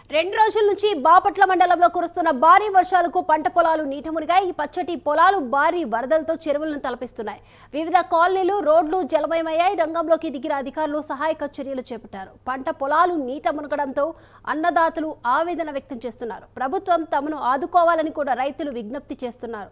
2 రోజుల నుంచి బాపట్ల మండలంలో కురుస్తున్న భారీ వర్షాలకు పంట పొలాలు నీట మునిగాయి. ఈ పచ్చటి పొలాలు భారీ వరదలతో చెరువులను తలపిస్తున్నాయి. వివిధ కాలనీలు, రోడ్లు జలమయమయ్యాయి. రంగంలోకి దిగిన అధికారులు సహాయక చర్యలు చేపట్టారు. పంట పొలాలు నీట మునగడంతో అన్నదాతలు ఆవేదన వ్యక్తం చేస్తున్నారు. ప్రభుత్వం తమను ఆదుకోవాలని కూడా రైతులు విజ్ఞప్తి చేస్తున్నారు.